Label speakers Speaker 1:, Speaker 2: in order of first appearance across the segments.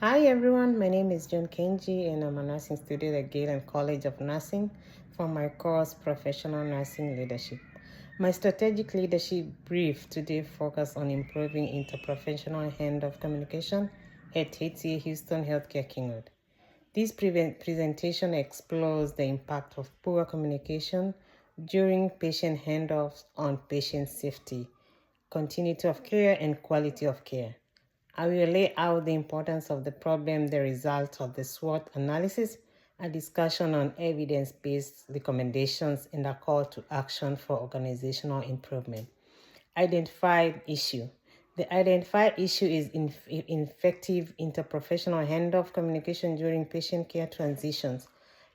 Speaker 1: Hi everyone, my name is John Kenji and I'm a nursing student at Galen College of Nursing for my course Professional Nursing Leadership. My strategic leadership brief today focuses on improving interprofessional handoff communication at HCA Houston Healthcare Keynote. This presentation explores the impact of poor communication during patient handoffs on patient safety, continuity of care, and quality of care. I will lay out the importance of the problem, the results of the SWOT analysis, a discussion on evidence-based recommendations, and a call to action for organizational improvement. Identified issue. The identified issue is ineffective interprofessional handoff communication during patient care transitions.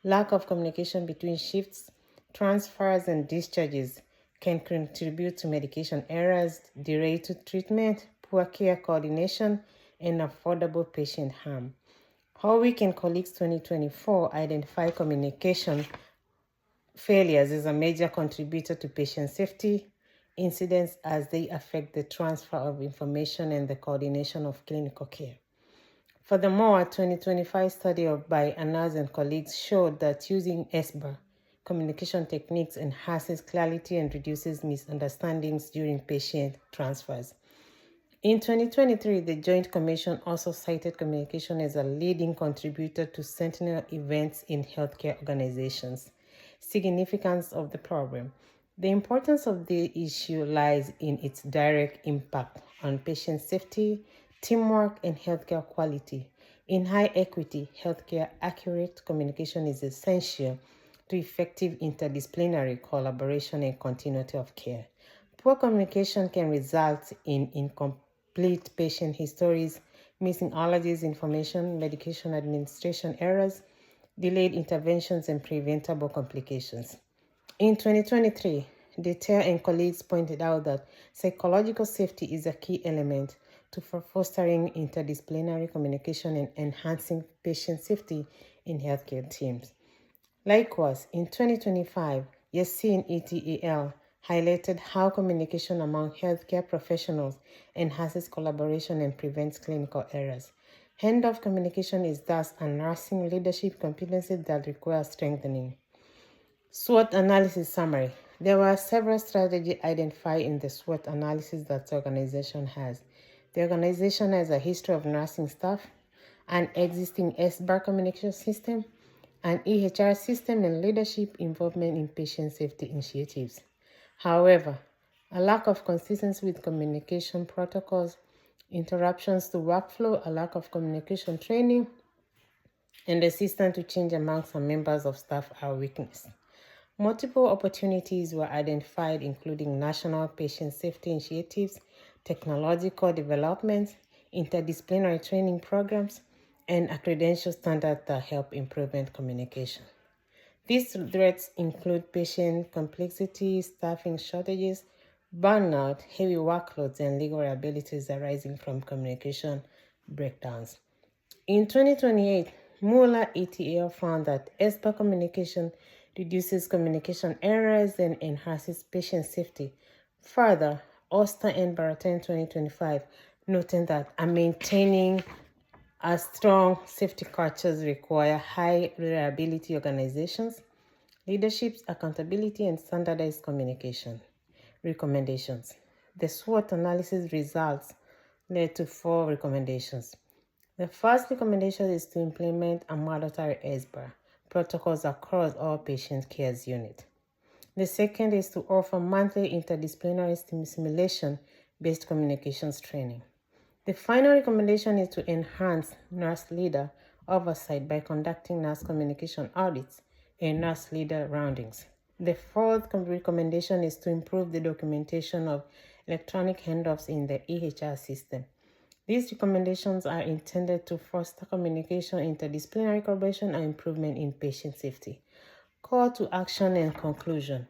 Speaker 1: Lack of communication between shifts, transfers, and discharges can contribute to medication errors, delay to treatment, poor care coordination, and affordable patient harm. Howick and colleagues 2024 identify communication failures as a major contributor to patient safety incidents as they affect the transfer of information and the coordination of clinical care. Furthermore, a 2025 study by Anaz and colleagues showed that using SBAR communication techniques enhances clarity and reduces misunderstandings during patient transfers. In 2023, the Joint Commission also cited communication as a leading contributor to sentinel events in healthcare organizations. Significance of the problem. The importance of the issue lies in its direct impact on patient safety, teamwork, and healthcare quality. In high equity healthcare, accurate communication is essential to effective interdisciplinary collaboration and continuity of care. Poor communication can result in incomplete patient histories, missing allergies information, medication administration errors, delayed interventions, and preventable complications. In 2023, Deter and colleagues pointed out that psychological safety is a key element to fostering interdisciplinary communication and enhancing patient safety in healthcare teams. Likewise, in 2025, Yassin ETAL highlighted how communication among healthcare professionals enhances collaboration and prevents clinical errors. Handoff communication is thus a nursing leadership competency that requires strengthening. SWOT analysis summary. There were several strategies identified in the SWOT analysis that the organization has. The organization has a history of nursing staff, an existing SBAR communication system, an EHR system, and leadership involvement in patient safety initiatives. However, a lack of consistency with communication protocols, interruptions to workflow, a lack of communication training, and resistance to change among some members of staff are weaknesses. Multiple opportunities were identified, including national patient safety initiatives, technological developments, interdisciplinary training programs, and a credential standard that help improvement communication. These threats include patient complexity, staffing shortages, burnout, heavy workloads, and legal liabilities arising from communication breakdowns. In 2028, Mueller et al. Found that SBAR communication reduces communication errors and enhances patient safety. Further, Oster and Barata in 2025 noted that maintaining a strong safety cultures require high reliability organizations, leadership's accountability, and standardized communication. Recommendations. The SWOT analysis results led to 4 recommendations. The first recommendation is to implement a mandatory SBAR protocols across all patient care units. The second is to offer monthly interdisciplinary simulation-based communications training. The final recommendation is to enhance nurse leader oversight by conducting nurse communication audits and nurse leader roundings. The fourth recommendation is to improve the documentation of electronic handoffs in the EHR system. These recommendations are intended to foster communication, interdisciplinary collaboration, and improvement in patient safety. Call to action and conclusion.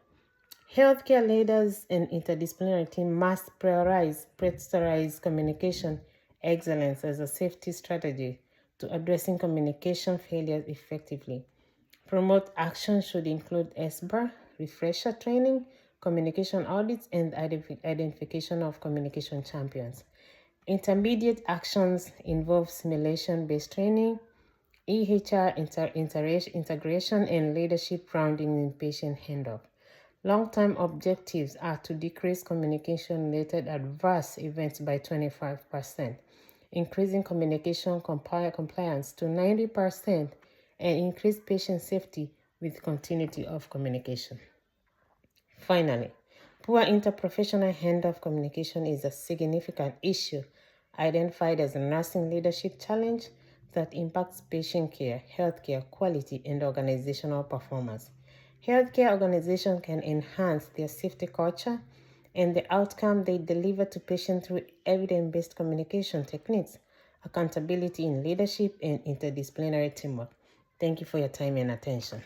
Speaker 1: Healthcare leaders and interdisciplinary team must prioritize communication excellence as a safety strategy to addressing communication failures effectively. Promote action should include SBAR, refresher training, communication audits, and identification of communication champions. Intermediate actions involve simulation-based training, EHR integration, and leadership grounding in patient handoff. Long-term objectives are to decrease communication-related adverse events by 25%, increasing communication compliance to 90%, and increase patient safety with continuity of communication. Finally, poor interprofessional handoff communication is a significant issue identified as a nursing leadership challenge that impacts patient care, healthcare quality, and organizational performance. Healthcare organizations can enhance their safety culture and the outcome they deliver to patients through evidence-based communication techniques, accountability in leadership, and interdisciplinary teamwork. Thank you for your time and attention.